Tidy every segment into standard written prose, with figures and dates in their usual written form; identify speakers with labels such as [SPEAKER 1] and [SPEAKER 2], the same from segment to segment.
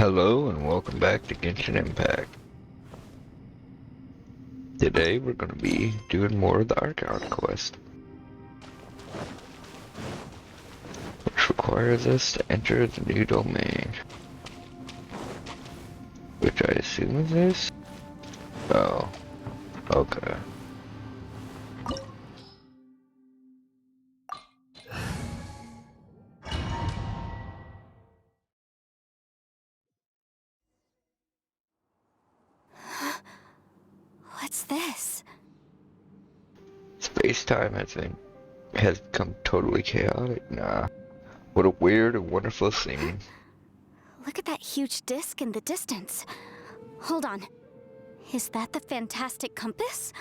[SPEAKER 1] Hello and welcome back to Genshin Impact. Today we're going to be doing more of the Archon quest, which requires us to enter the new domain, which I assume is this? Oh, okay.
[SPEAKER 2] What's this?
[SPEAKER 1] Space-time, I think, has become totally chaotic. Nah, what a weird and wonderful scene.
[SPEAKER 2] Look at that huge disc in the distance. Hold on. Is that the fantastic compass?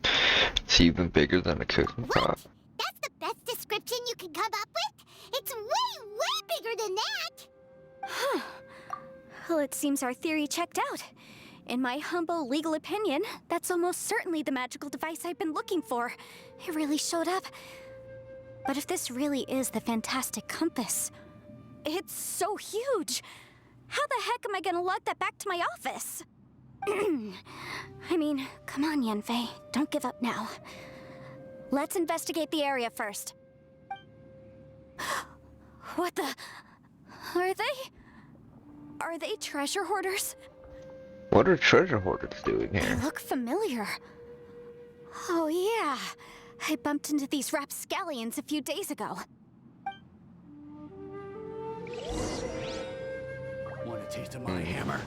[SPEAKER 1] It's even bigger than a cooking pot.
[SPEAKER 3] That's the best description you can come up with? It's way, way bigger than that!
[SPEAKER 2] Huh. Well, it seems our theory checked out. In my humble legal opinion, that's almost certainly the magical device I've been looking for. It really showed up. But if this really is the fantastic compass, it's so huge. How the heck am I gonna lug that back to my office? I mean, come on, Yanfei. Don't give up now. Let's investigate the area first. What the... Are they... Are they treasure hoarders?
[SPEAKER 1] What are treasure hoarders doing
[SPEAKER 2] They
[SPEAKER 1] here?
[SPEAKER 2] look familiar. Oh yeah, I bumped into these rapscallions a few days ago.
[SPEAKER 4] Want a taste of my hammer?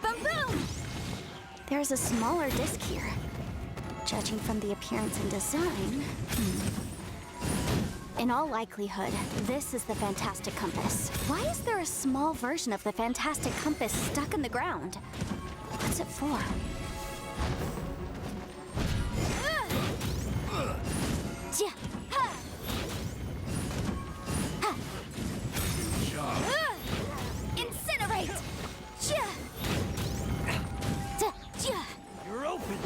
[SPEAKER 2] Boom boom! There's a smaller disc here. Judging from the appearance and design... In all likelihood, this is the fantastic compass. Why is there a small version of the fantastic compass stuck in the ground? What's it for? Incinerate!
[SPEAKER 4] You're open.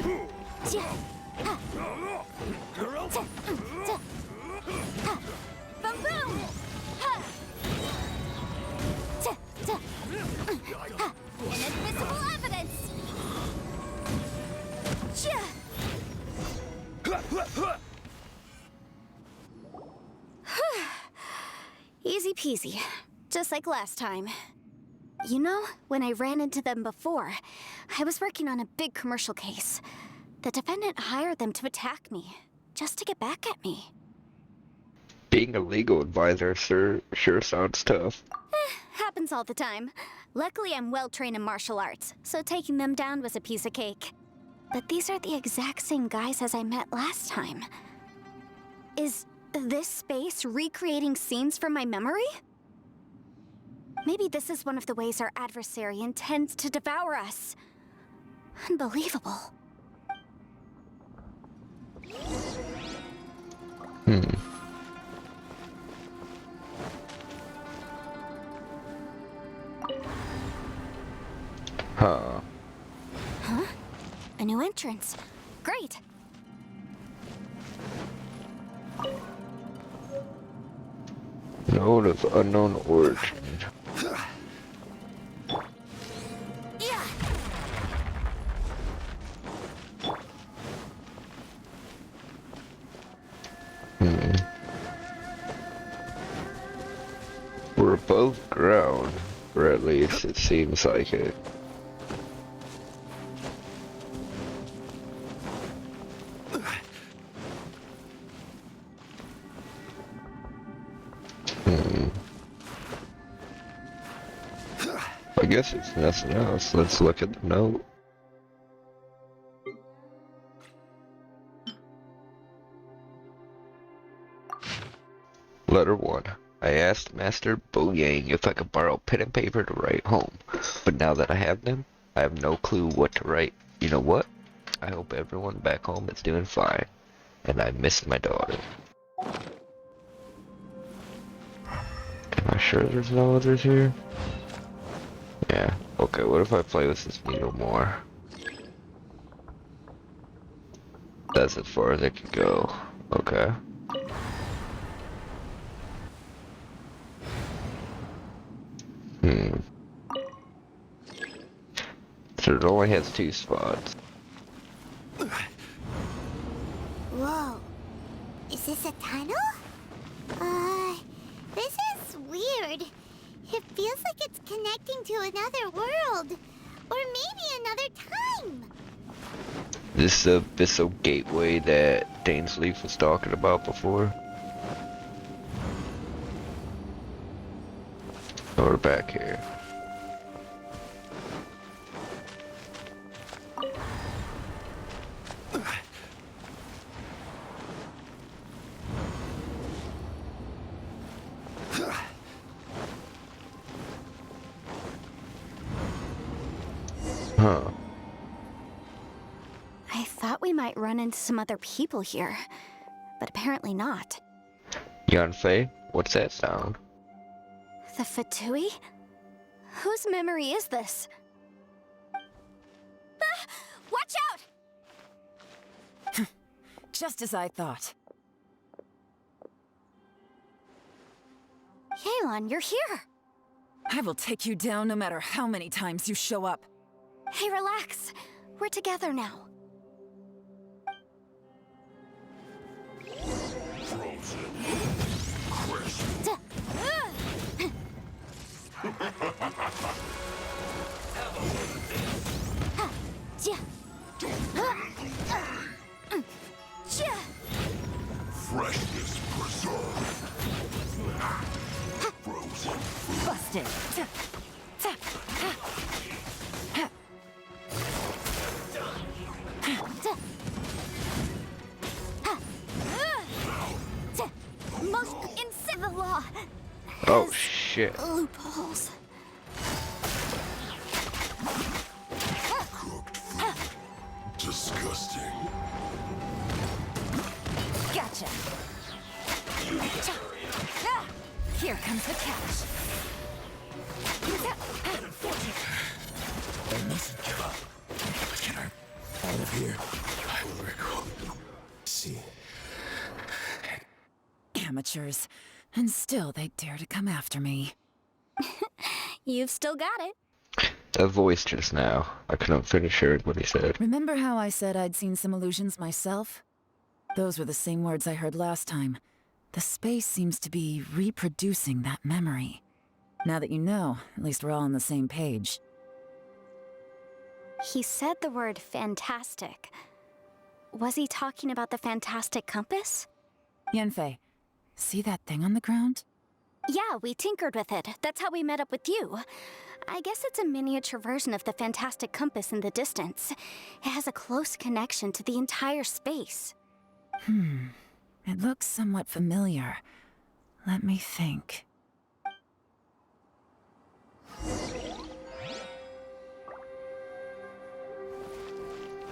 [SPEAKER 4] You're open.
[SPEAKER 2] Boom boom! Inadmissible evidence! Easy peasy, just like last time. You know, when I ran into them before, I was working on a big commercial case. The defendant hired them to attack me, just to get back at me.
[SPEAKER 1] Being a legal advisor sure sounds tough.
[SPEAKER 2] Happens all the time. Luckily, I'm well-trained in martial arts, so taking them down was a piece of cake. But these are the exact same guys as I met last time. Is this space recreating scenes from my memory? Maybe this is one of the ways our adversary intends to devour us. Unbelievable.
[SPEAKER 1] Huh.
[SPEAKER 2] Huh? A new entrance. Great.
[SPEAKER 1] Node of unknown origin.
[SPEAKER 2] Yeah.
[SPEAKER 1] We're above ground, or at least it seems like it. I guess it's nothing else. Let's look at the note. Letter 1. I asked Master Boyang if I could borrow pen and paper to write home, but now that I have them, I have no clue what to write. You know what? I hope everyone back home is doing fine, and I miss my daughter. Am I sure there's no others here? Yeah. Okay, what if I play with this needle more? That's as far as it can go. Okay. So it only has 2 spots.
[SPEAKER 3] Whoa. Is this a tunnel? This is weird. It feels like it's connecting to another world. Or maybe another time.
[SPEAKER 1] This is the Abyssal Gateway that Dainsleif was talking about before. So we're back here. Huh.
[SPEAKER 2] I thought we might run into some other people here, but apparently not.
[SPEAKER 1] Yanfei, what's that sound?
[SPEAKER 2] The Fatui? Whose memory is this? Ah! Watch out!
[SPEAKER 5] Just as I thought.
[SPEAKER 2] Yelan, you're here!
[SPEAKER 5] I will take you down no matter how many times you show up.
[SPEAKER 2] Hey, relax. We're together now.
[SPEAKER 4] Freshness preserved. Frozen.
[SPEAKER 5] Busted.
[SPEAKER 2] Most insane the law.
[SPEAKER 1] Oh shit.
[SPEAKER 2] Loopholes.
[SPEAKER 4] Cooked food. Disgusting.
[SPEAKER 5] Gotcha. Here comes the catch.
[SPEAKER 4] I mustn't give up. But can I out of here? I will recall. See.
[SPEAKER 5] Amateurs. And still they dare to come after me.
[SPEAKER 2] You've still got it.
[SPEAKER 1] That voice just now. I couldn't finish hearing what he said.
[SPEAKER 5] Remember how I said I'd seen some illusions myself? Those were the same words I heard last time. The space seems to be reproducing that memory. Now that you know, at least we're all on the same page.
[SPEAKER 2] He said the word fantastic. Was he talking about the fantastic compass?
[SPEAKER 5] Yanfei, see that thing on the ground?
[SPEAKER 2] Yeah, we tinkered with it. That's how we met up with you. I guess it's a miniature version of the fantastic compass in the distance. It has a close connection to the entire space.
[SPEAKER 5] It looks somewhat familiar. Let me think.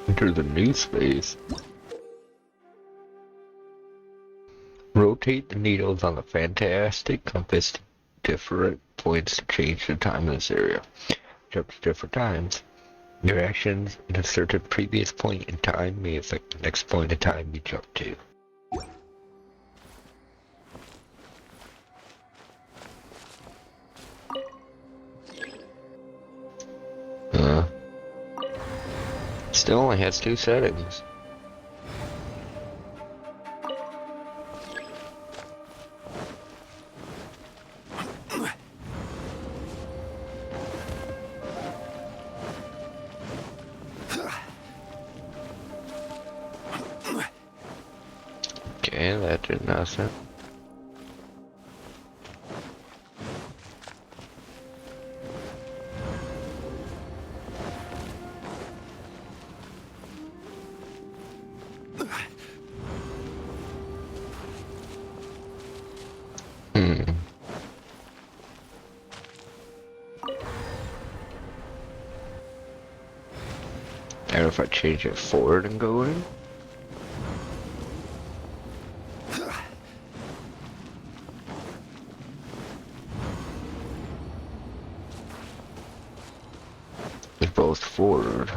[SPEAKER 1] Enter the new space. Rotate the needles on the fantastic compass to different points to change the time in this area. Jump to different times. Your actions at a certain previous point in time may affect the next point in time you jump to. Still only has 2 settings. Okay, that did nothing. And if I change it forward and go in? It's both forward.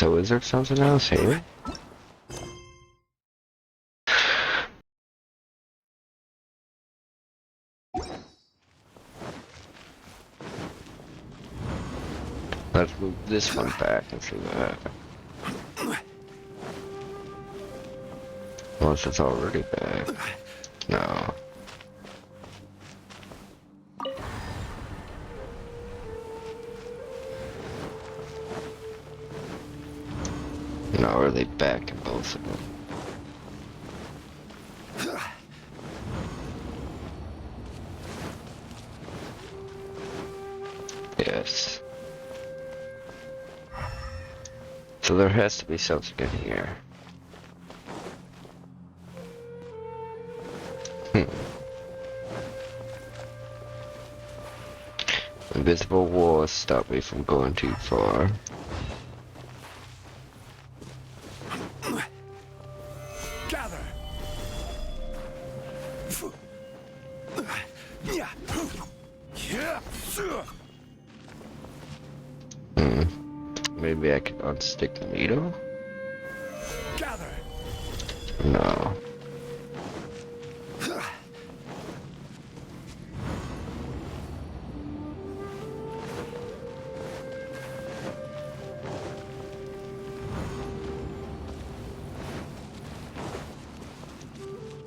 [SPEAKER 1] So is there something else here? Let's move this one back and see what happens. Unless it's already back. No. No, are they back in both of them? Yes. So there has to be something in here. Invisible walls stop me from going too far.
[SPEAKER 4] Gather.
[SPEAKER 1] Maybe I can unstick the needle?
[SPEAKER 4] Gather.
[SPEAKER 1] No.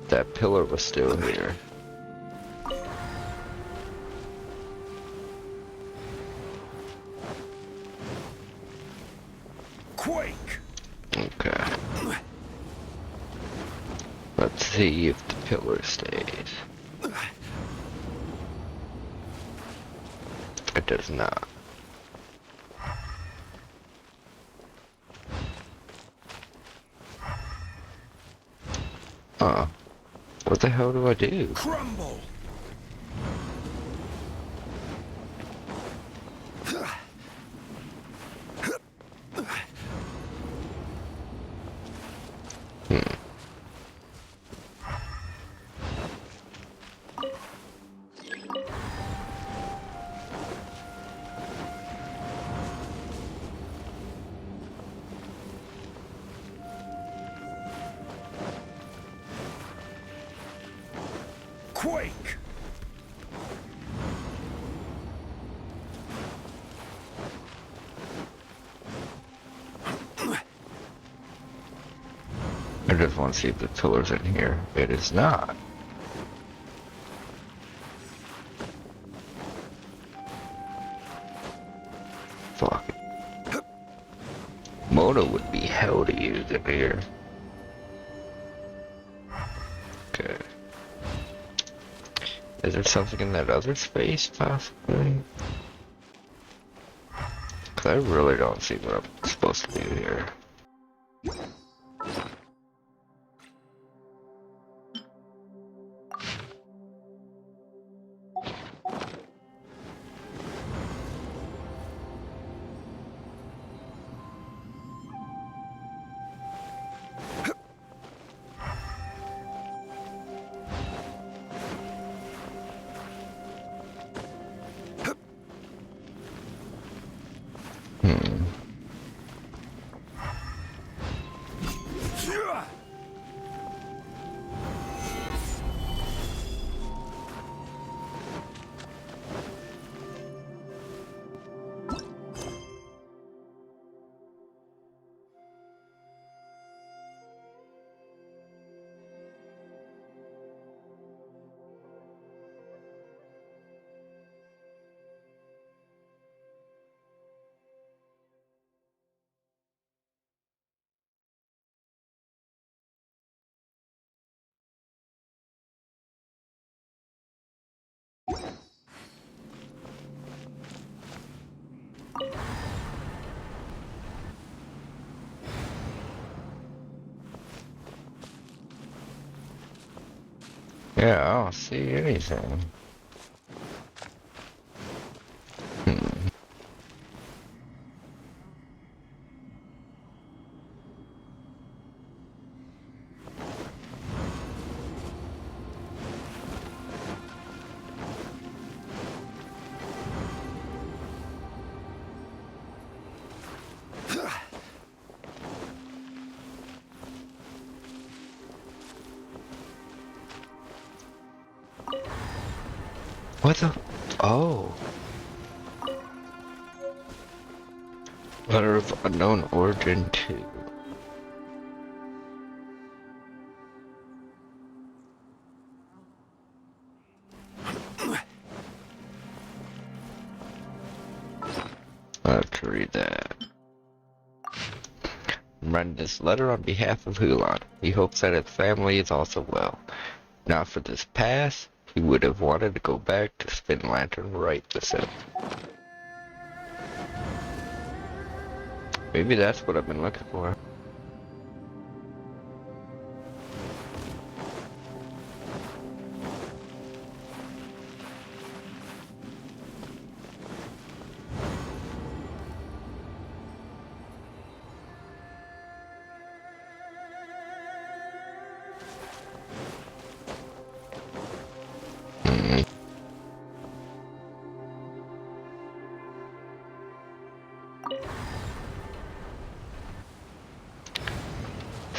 [SPEAKER 1] That pillar was still here.
[SPEAKER 4] Quake.
[SPEAKER 1] Okay. Let's see if the pillar stays. It does not. What the hell do I do?
[SPEAKER 4] Crumble. Quake.
[SPEAKER 1] I just want to see if the pillar's in here. It is not. Fuck. Moto would be hell to use in here. Okay. Is there something in that other space, possibly? Cause I really don't see what I'm supposed to do here. Yeah, I don't see anything. What the? Oh. Letter of unknown origin 2. I have to read that. I'm writing this letter on behalf of Hulan. He hopes that his family is also well. Not for this pass, he would have wanted to go back to Spin Lantern right with him. Maybe that's what I've been looking for.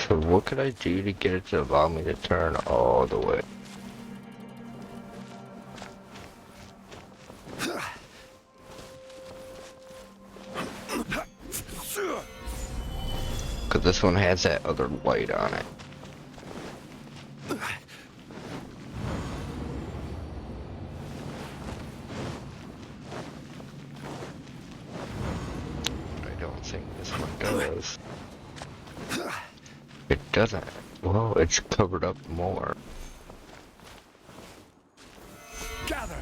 [SPEAKER 1] So what could I do to get it to allow me to turn all the way? Cause this one has that other light on it. I don't think this one does. It doesn't. Well, it's covered up more.
[SPEAKER 4] Gather.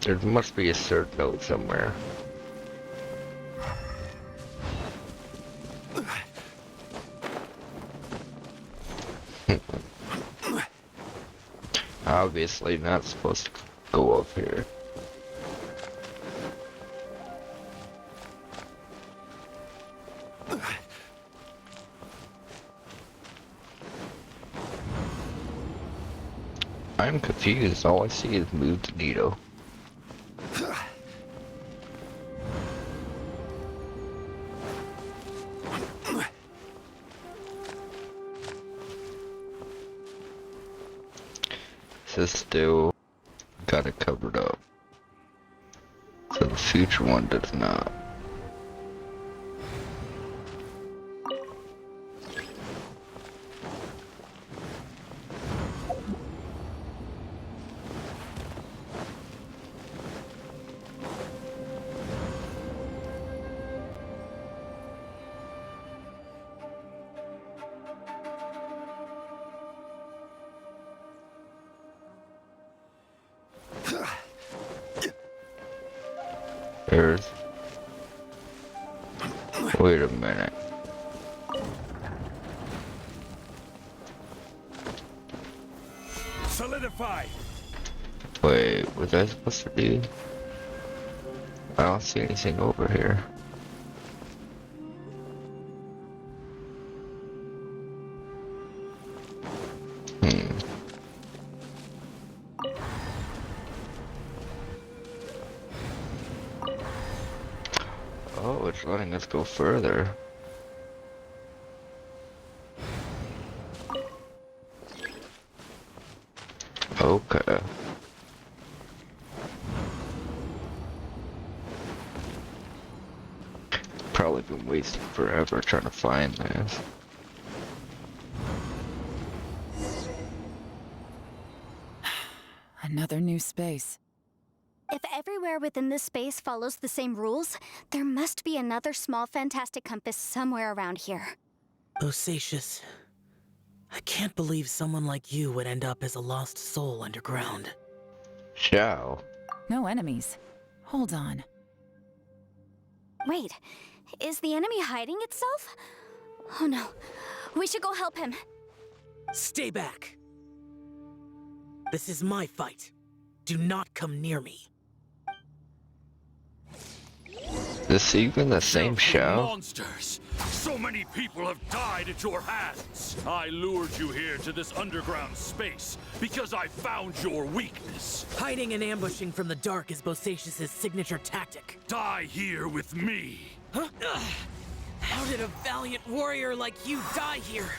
[SPEAKER 1] There must be a third note somewhere. Obviously not supposed to go up here. I'm confused. All I see is move the needle. This still got it covered up. So the future one does not. There's... Wait a minute.
[SPEAKER 4] Solidify.
[SPEAKER 1] Wait, was I supposed to do? I don't see anything over here. Oh, it's letting us go further. Okay. Probably been wasting forever trying to find this.
[SPEAKER 5] Another new space.
[SPEAKER 2] If everywhere within this space follows the same rules, there must be another small fantastic compass somewhere around here.
[SPEAKER 6] Bosacious. I can't believe someone like you would end up as a lost soul underground.
[SPEAKER 1] Shao.
[SPEAKER 5] No enemies. Hold on.
[SPEAKER 2] Wait, is the enemy hiding itself? Oh no, we should go help him.
[SPEAKER 6] Stay back. This is my fight. Do not come near me.
[SPEAKER 1] This even the same Shao?
[SPEAKER 4] Monsters! So many people have died at your hands! I lured you here to this underground space because I found your weakness.
[SPEAKER 6] Hiding and ambushing from the dark is Bosacious's signature tactic.
[SPEAKER 4] Die here with me!
[SPEAKER 6] How did a valiant warrior like you die here?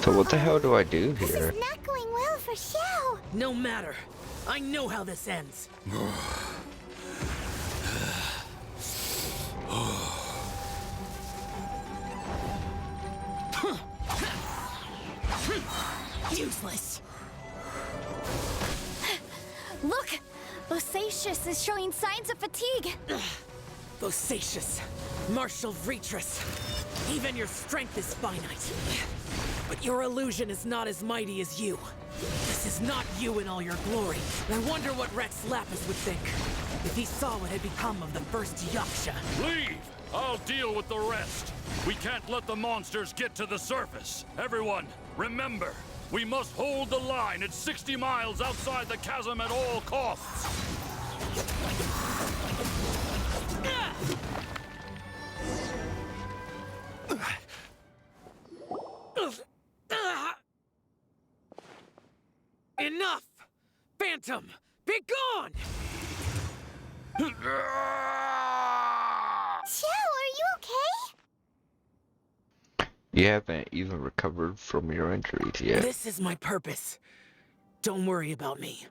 [SPEAKER 1] So what the hell do I do
[SPEAKER 3] This
[SPEAKER 1] here?
[SPEAKER 3] is not going well for Xiao.
[SPEAKER 6] No matter. I know how this ends. Useless.
[SPEAKER 2] Look! Bosacius is showing signs of fatigue.
[SPEAKER 6] Bosacius, martial Retris. Even your strength is finite. But your illusion is not as mighty as you. This is not you in all your glory. I wonder what Rex Lapis would think if he saw what had become of the first Yaksha.
[SPEAKER 4] Leave! I'll deal with the rest. We can't let the monsters get to the surface. Everyone, remember, we must hold the line at 60 miles outside the chasm at all costs.
[SPEAKER 6] Enough! Phantom, be gone!
[SPEAKER 3] Xiao, are you okay?
[SPEAKER 1] You haven't even recovered from your injuries yet.
[SPEAKER 6] This is my purpose. Don't worry about me.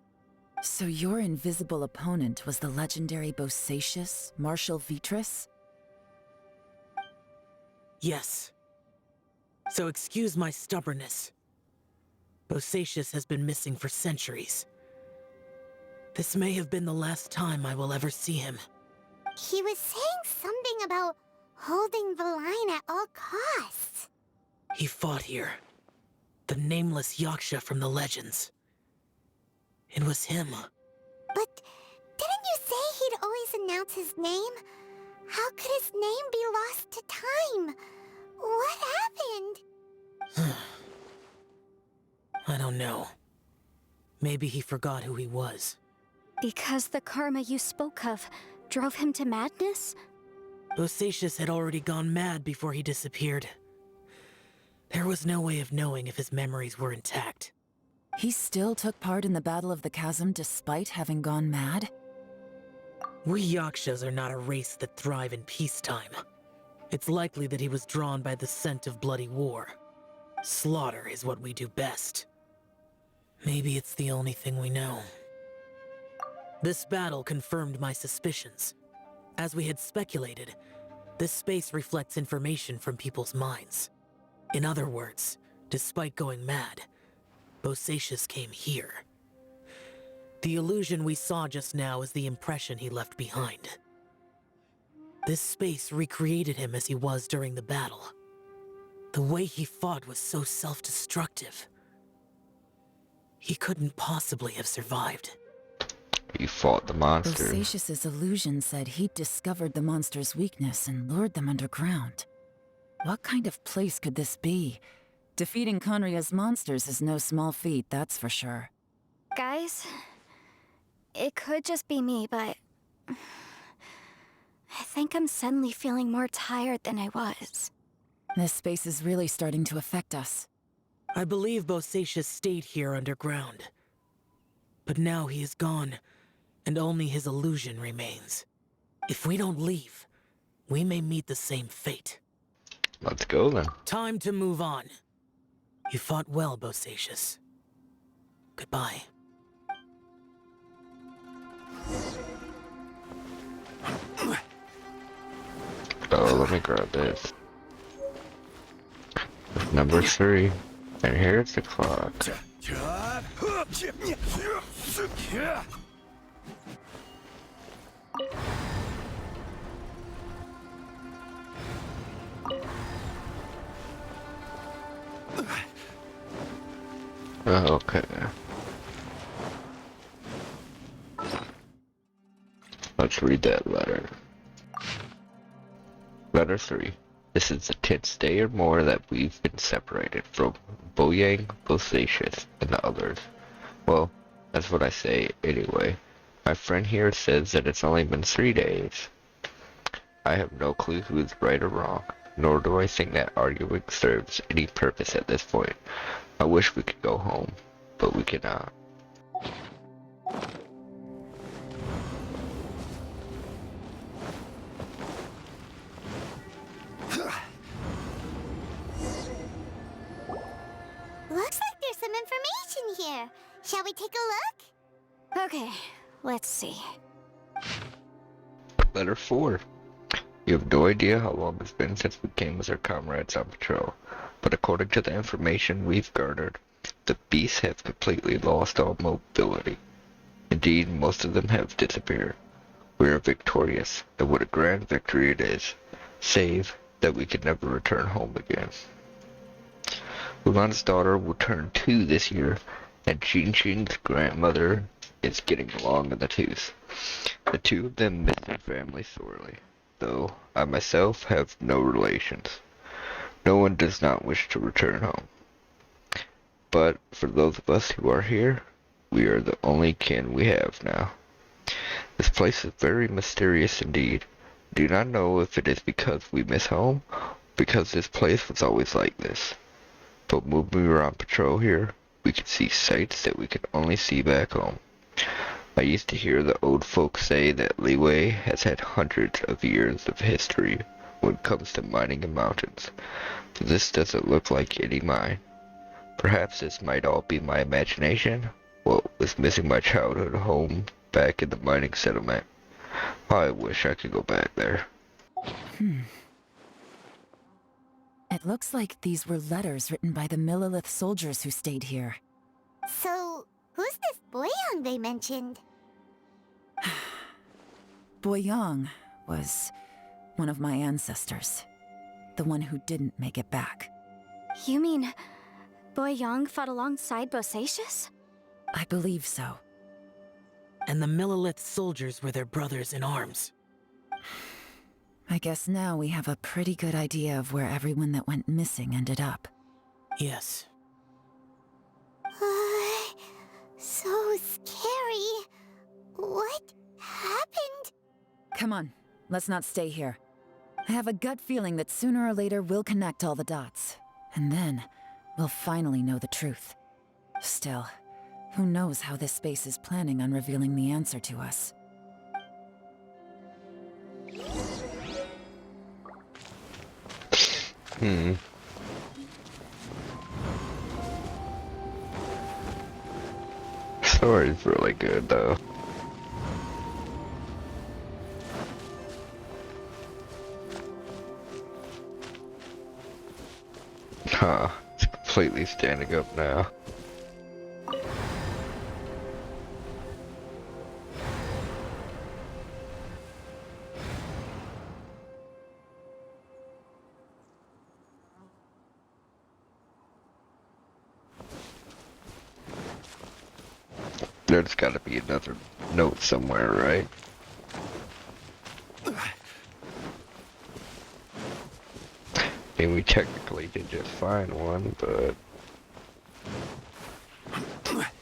[SPEAKER 5] So your invisible opponent was the legendary Bosacius, Martial Vitris?
[SPEAKER 6] Yes. So excuse my stubbornness. Bosacius has been missing for centuries. This may have been the last time I will ever see him.
[SPEAKER 3] He was saying something about holding the line at all costs.
[SPEAKER 6] He fought here. The nameless Yaksha from the legends. It was him.
[SPEAKER 3] But didn't you say he'd always announce his name? How could his name be lost to time? What happened?
[SPEAKER 6] I don't know. Maybe he forgot who he was.
[SPEAKER 2] Because the karma you spoke of drove him to madness?
[SPEAKER 6] Bosacius had already gone mad before he disappeared. There was no way of knowing if his memories were intact.
[SPEAKER 5] He still took part in the Battle of the Chasm despite having gone mad?
[SPEAKER 6] We Yakshas are not a race that thrive in peacetime. It's likely that he was drawn by the scent of bloody war. Slaughter is what we do best. Maybe it's the only thing we know. This battle confirmed my suspicions. As we had speculated, this space reflects information from people's minds. In other words, despite going mad, Bosacius came here. The illusion we saw just now is the impression he left behind. This space recreated him as he was during the battle. The way he fought was so self-destructive. He couldn't possibly have survived.
[SPEAKER 1] You fought the monster.
[SPEAKER 5] Bosacius's illusion said he'd discovered the monster's weakness and lured them underground. What kind of place could this be? Defeating Conria's monsters is no small feat, that's for sure.
[SPEAKER 2] Guys, it could just be me, but I think I'm suddenly feeling more tired than I was.
[SPEAKER 5] This space is really starting to affect us.
[SPEAKER 6] I believe Bosacius stayed here underground. But now he is gone, and only his illusion remains. If we don't leave, we may meet the same fate.
[SPEAKER 1] Let's go then.
[SPEAKER 6] Time to move on. You fought well, Bosacius. Goodbye.
[SPEAKER 1] Oh, let me grab this. Number 3. And here's the clock. Okay. Let's read that letter. Letter 3. This is the 10th day or more that we've been separated from Boyang, Bosacius, and the others. Well, that's what I say anyway. My friend here says that it's only been 3 days. I have no clue who is right or wrong, nor do I think that arguing serves any purpose at this point. I wish we could go home, but we cannot.
[SPEAKER 3] Looks like there's some information here. Shall we take a look?
[SPEAKER 2] Okay, let's see.
[SPEAKER 1] Letter 4. You have no idea how long it's been since we came as our comrades on patrol, but according to the information we've garnered, the beasts have completely lost all mobility. Indeed, most of them have disappeared. We are victorious, and what a grand victory it is, save that we could never return home again. Mulan's daughter will turn 2 this year, and Xing's grandmother is getting long in the tooth. The two of them miss their family sorely, though I myself have no relations. No one does not wish to return home. But for those of us who are here, we are the only kin we have now. This place is very mysterious indeed. I do not know if it is because we miss home, or because this place was always like this. But when we were on patrol here, we could see sights that we could only see back home. I used to hear the old folks say that Liyue has had hundreds of years of history when it comes to mining in mountains. But this doesn't look like any mine. Perhaps this might all be my imagination. What was missing my childhood home back in the mining settlement. I wish I could go back there.
[SPEAKER 5] It looks like these were letters written by the Millilith soldiers who stayed here.
[SPEAKER 3] So, who's this Boyang they mentioned?
[SPEAKER 5] Boyang was one of my ancestors. The one who didn't make it back.
[SPEAKER 2] You mean Boyang fought alongside Bosacius?
[SPEAKER 5] I believe so.
[SPEAKER 6] And the Millilith soldiers were their brothers in arms.
[SPEAKER 5] I guess now we have a pretty good idea of where everyone that went missing ended up.
[SPEAKER 6] Yes.
[SPEAKER 3] So scary. What happened?
[SPEAKER 5] Come on, let's not stay here. I have a gut feeling that sooner or later we'll connect all the dots. And then, we'll finally know the truth. Still, who knows how this space is planning on revealing the answer to us.
[SPEAKER 1] Story's really good though. Huh, it's completely standing up now. There's gotta be another note somewhere, right? I mean, we technically did just find one, but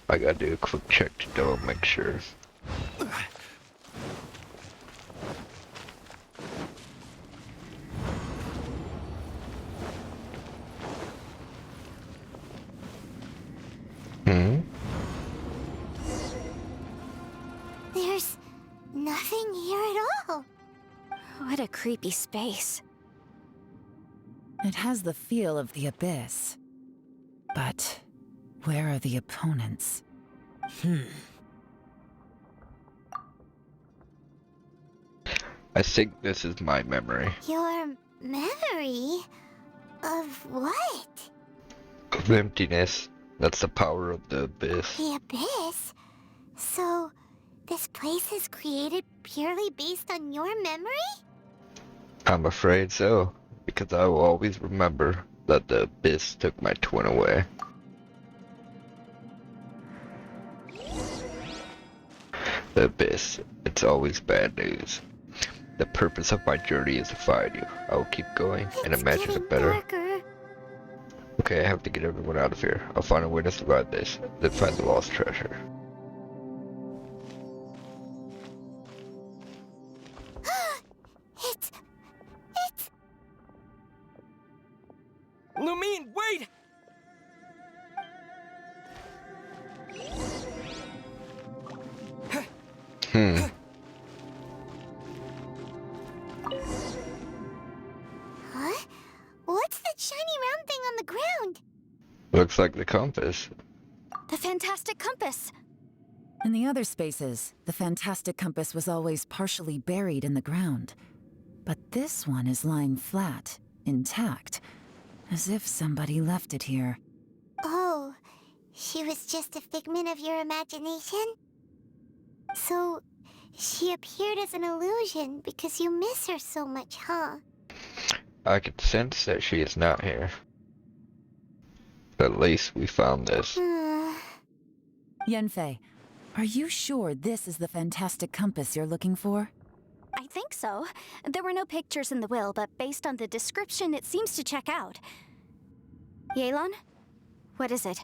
[SPEAKER 1] I gotta do a quick check to double make sure.
[SPEAKER 3] There's nothing here at all.
[SPEAKER 2] What a creepy space.
[SPEAKER 5] It has the feel of the abyss. But where are the opponents?
[SPEAKER 1] I think this is my memory.
[SPEAKER 3] Your memory? Of what?
[SPEAKER 1] Of emptiness. That's the power of the abyss.
[SPEAKER 3] The abyss? So, this place is created purely based on your memory?
[SPEAKER 1] I'm afraid so, because I will always remember that the abyss took my twin away. The abyss, it's always bad news. The purpose of my journey is to find you. I will keep going and
[SPEAKER 3] It's
[SPEAKER 1] imagine
[SPEAKER 3] getting
[SPEAKER 1] it better.
[SPEAKER 3] darker.
[SPEAKER 1] Okay, I have to get everyone out of here. I'll find a way to survive this, then find the lost treasure.
[SPEAKER 3] It's...
[SPEAKER 7] Lumine, wait!
[SPEAKER 1] Hmm.
[SPEAKER 3] Huh? What's that shiny round thing on the ground?
[SPEAKER 1] Looks like the compass.
[SPEAKER 2] The fantastic compass.
[SPEAKER 5] In the other spaces, the fantastic compass was always partially buried in the ground. But this one is lying flat, intact, as if somebody left it here.
[SPEAKER 3] Oh, she was just a figment of your imagination? So, she appeared as an illusion because you miss her so much, huh?
[SPEAKER 1] I can sense that she is not here. But at least we found this.
[SPEAKER 5] Yanfei, are you sure this is the fantastic compass you're looking for?
[SPEAKER 2] I think so. There were no pictures in the will, but based on the description, it seems to check out. Yelan? What is it?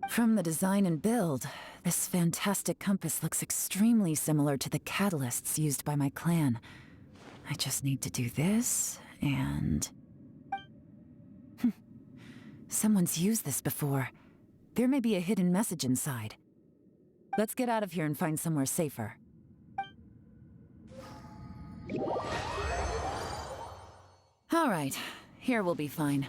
[SPEAKER 5] From the design and build, this fantastic compass looks extremely similar to the catalysts used by my clan. I just need to do this, and... Someone's used this before. There may be a hidden message inside. Let's get out of here and find somewhere safer. All right, here we'll be fine.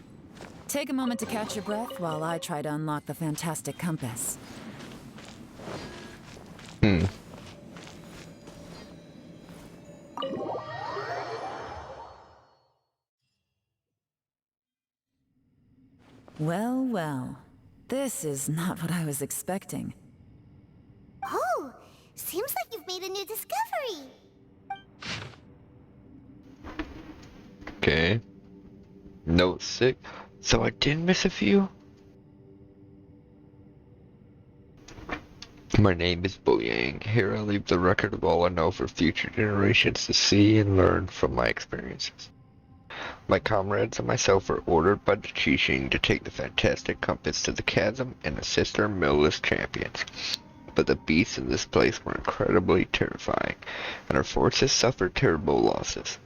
[SPEAKER 5] Take a moment to catch your breath while I try to unlock the fantastic compass. Well, well. This is not what I was expecting.
[SPEAKER 3] Oh, seems like you've made a new discovery.
[SPEAKER 1] Okay. Note 6. So I did miss a few? My name is Boyang. Here I leave the record of all I know for future generations to see and learn from my experiences. My comrades and myself were ordered by the Qixing to take the fantastic compass to the chasm and assist our millless champions. But the beasts in this place were incredibly terrifying, and our forces suffered terrible losses.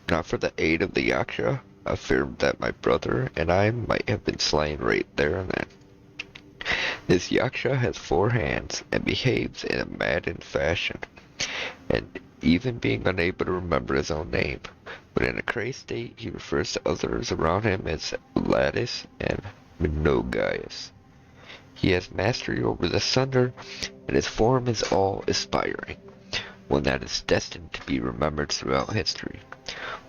[SPEAKER 1] Not for the aid of the Yaksha, I feared that my brother and I might have been slain right there and then. This Yaksha has 4 hands and behaves in a maddened fashion, and even being unable to remember his own name. But in a crazed state, he refers to others around him as Lattice and Minogias. He has mastery over the Sunder, and his form is awe-inspiring, one that is destined to be remembered throughout history.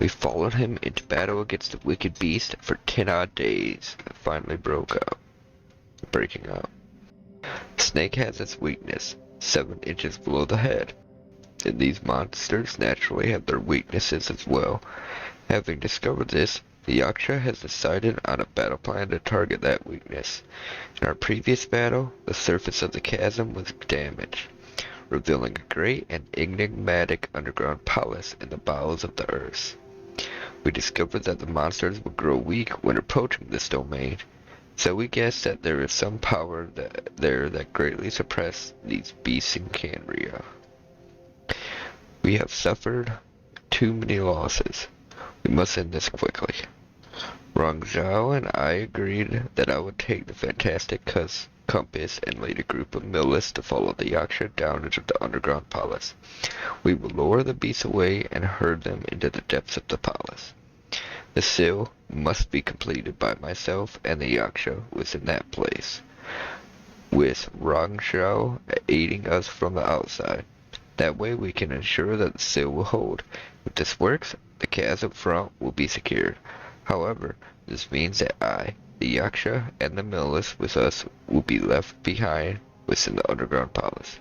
[SPEAKER 1] We followed him into battle against the wicked beast for 10 odd days, and finally breaking out. Snake has its weakness, 7 inches below the head. And these monsters naturally have their weaknesses as well. Having discovered this, the Yaksha has decided on a battle plan to target that weakness. In our previous battle, the surface of the chasm was damaged, revealing a great and enigmatic underground palace in the bowels of the earth. We discovered that the monsters would grow weak when approaching this domain, so we guessed that there is some power there that greatly suppressed these beasts in Canria. We have suffered too many losses. We must end this quickly. Rong Zhao and I agreed that I would take the fantastic compass and lead a group of millless to follow the Yaksha down into the underground palace. We will lure the beasts away and herd them into the depths of the palace. The seal must be completed by myself and the Yaksha within that place, with Rong Zhao aiding us from the outside. That way we can ensure that the seal will hold. If this works, the chasm front will be secured. However, this means that I, the Yaksha, and the millless with us will be left behind within the underground palace.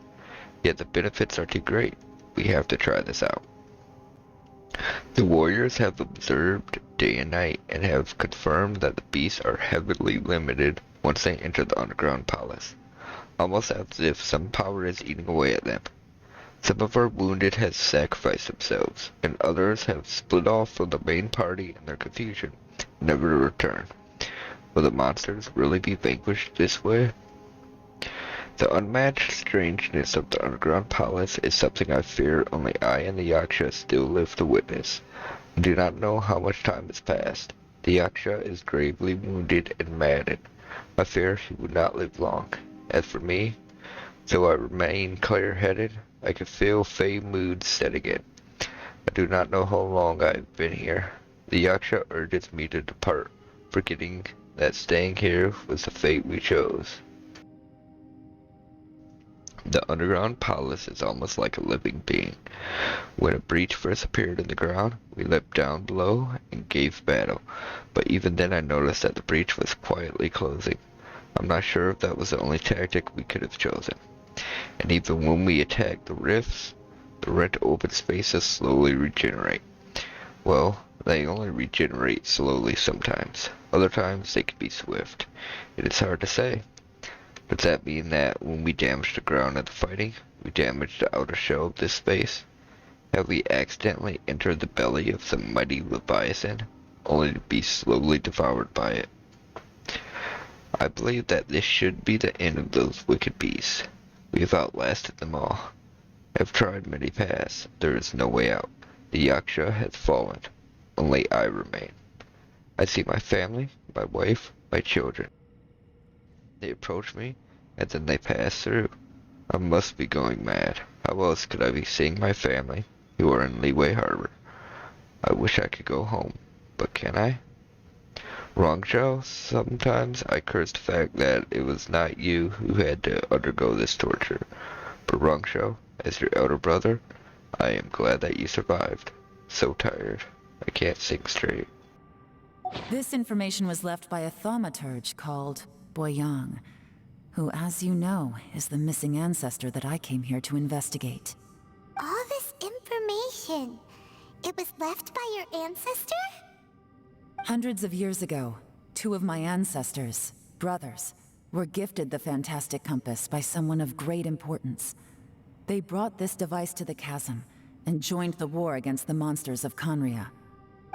[SPEAKER 1] Yet the benefits are too great. We have to try this out. The warriors have observed day and night and have confirmed that the beasts are heavily limited once they enter the underground palace, almost as if some power is eating away at them. Some of our wounded have sacrificed themselves, and others have split off from the main party in their confusion, never to return. Will the monsters really be vanquished this way? The unmatched strangeness of the underground palace is something I fear only I and the Yaksha still live to witness. I do not know how much time has passed. The Yaksha is gravely wounded and maddened. I fear he would not live long. As for me, though I remain clear-headed, I can feel Fey mood setting in. I do not know how long I've been here. The Yaksha urges me to depart, forgetting that staying here was the fate we chose. The underground palace is almost like a living being. When a breach first appeared in the ground, we leapt down below and gave battle, but even then I noticed that the breach was quietly closing. I'm not sure if that was the only tactic we could have chosen. And even when we attacked the rifts, the rent open spaces slowly regenerate. Well, they only regenerate slowly sometimes. Other times they can be swift. It is hard to say. Does that mean that when we damage the ground of the fighting, we damage the outer shell of this space? Have we accidentally entered the belly of some mighty leviathan, only to be slowly devoured by it? I believe that this should be the end of those wicked beasts. We have outlasted them all. I have tried many paths. There is no way out. The Yaksha has fallen. Only I remain. I see my family, my wife, my children. They approach me, and then they pass through. I must be going mad. How else could I be seeing my family, who are in Leeway Harbor? I wish I could go home, but can I? Yaksha, sometimes I curse the fact that it was not you who had to undergo this torture. But Yaksha, as your elder brother, I am glad that you survived. So tired. I can't think straight.
[SPEAKER 5] This information was left by a thaumaturge called Boyang, who, as you know, is the missing ancestor that I came here to investigate.
[SPEAKER 3] All this information, it was left by your ancestor?
[SPEAKER 5] Hundreds of years ago, two of my ancestors, brothers, were gifted the fantastic compass by someone of great importance. They brought this device to the chasm and joined the war against the monsters of Conria.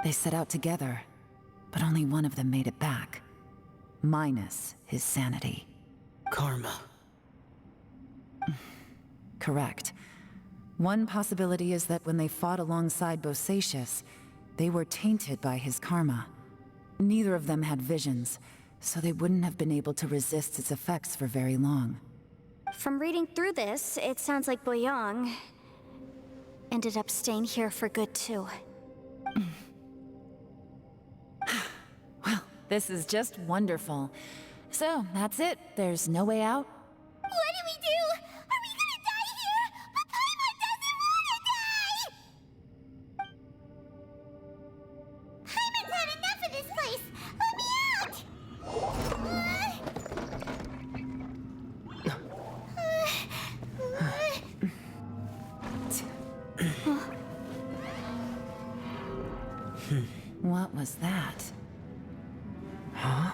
[SPEAKER 5] They set out together, but only one of them made it back. Minus his sanity.
[SPEAKER 6] Karma.
[SPEAKER 5] Correct. One possibility is that when they fought alongside Bosacius, they were tainted by his karma. Neither of them had visions, so they wouldn't have been able to resist its effects for very long.
[SPEAKER 2] From reading through this, it sounds like Boyang ended up staying here for good too.
[SPEAKER 5] Well, this is just wonderful. So, that's it. There's no way out?
[SPEAKER 3] What do we do? Are we gonna die here? But Paimon doesn't wanna die! Paimon's had enough of this place! Let me out!
[SPEAKER 5] What was that? Huh?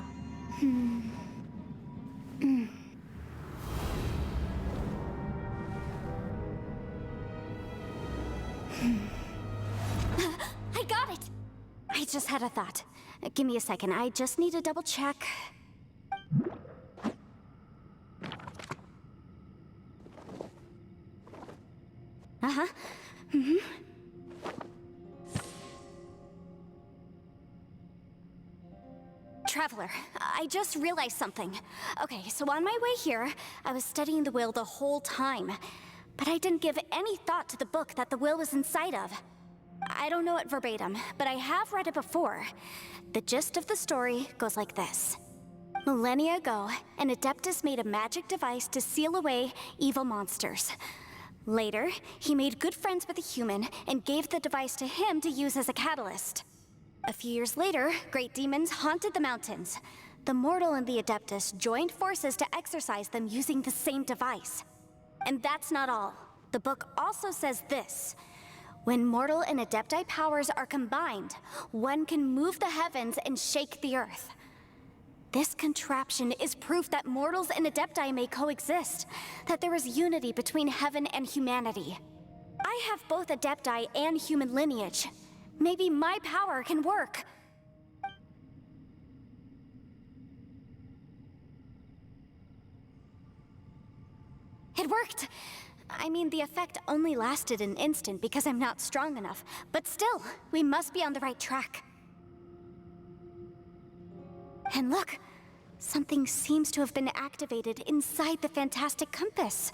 [SPEAKER 2] I got it! I just had a thought. Give me a second, I just need to double check. Uh-huh. Traveler, I just realized something. Okay, so on my way here, I was studying the will the whole time. But I didn't give any thought to the book that the will was inside of. I don't know it verbatim, but I have read it before. The gist of the story goes like this. Millennia ago, an Adeptus made a magic device to seal away evil monsters. Later, he made good friends with a human and gave the device to him to use as a catalyst. A few years later, great demons haunted the mountains. The mortal and the Adeptus joined forces to exorcise them using the same device. And that's not all. The book also says this. When mortal and Adepti powers are combined, one can move the heavens and shake the earth. This contraption is proof that mortals and Adepti may coexist, that there is unity between heaven and humanity. I have both Adepti and human lineage. Maybe my power can work. It worked! I mean, the effect only lasted an instant because I'm not strong enough, but still, we must be on the right track. And look, something seems to have been activated inside the fantastic compass.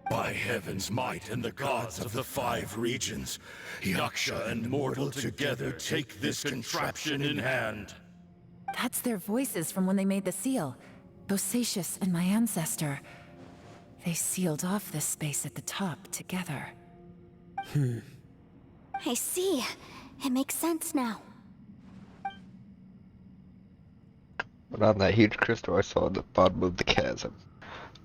[SPEAKER 4] By heaven's might and the gods of the 5 regions, Yaksha and mortal together take this contraption in hand.
[SPEAKER 5] That's their voices from when they made the seal. Bosacius and my ancestor. They sealed off this space at the top together.
[SPEAKER 2] I see. It makes sense now.
[SPEAKER 1] But on that huge crystal I saw at the bottom of the chasm.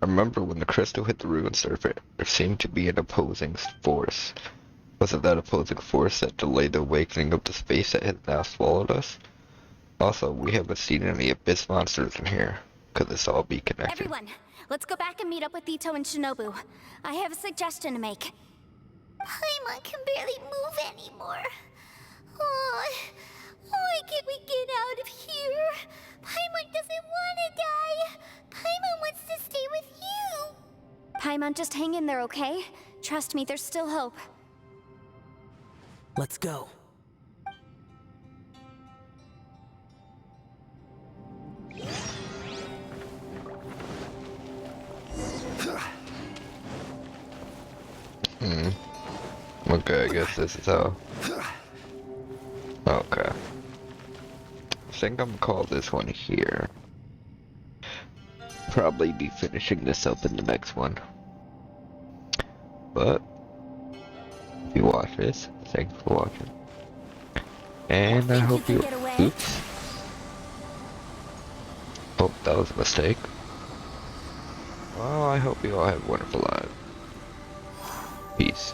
[SPEAKER 1] I remember when the crystal hit the ruined surface, there seemed to be an opposing force. Was it that opposing force that delayed the awakening of the space that has now swallowed us? Also, we haven't seen any abyss monsters in here. Could this all be connected?
[SPEAKER 2] Everyone, let's go back and meet up with Ito and Shinobu. I have a suggestion to make.
[SPEAKER 3] Paimon can barely move anymore. Oh, why can't we get out of here? Paimon doesn't want to die. Paimon wants to stay with you.
[SPEAKER 2] Paimon, just hang in there, okay? Trust me, there's still hope.
[SPEAKER 6] Let's go.
[SPEAKER 1] Okay, I guess this is how. Okay. I think I'm gonna call this one here. Probably be finishing this up in the next one. But, if you watch this, thanks for watching. And I hope you. Oops. Oh, that was a mistake. Well, I hope you all have a wonderful life. Peace.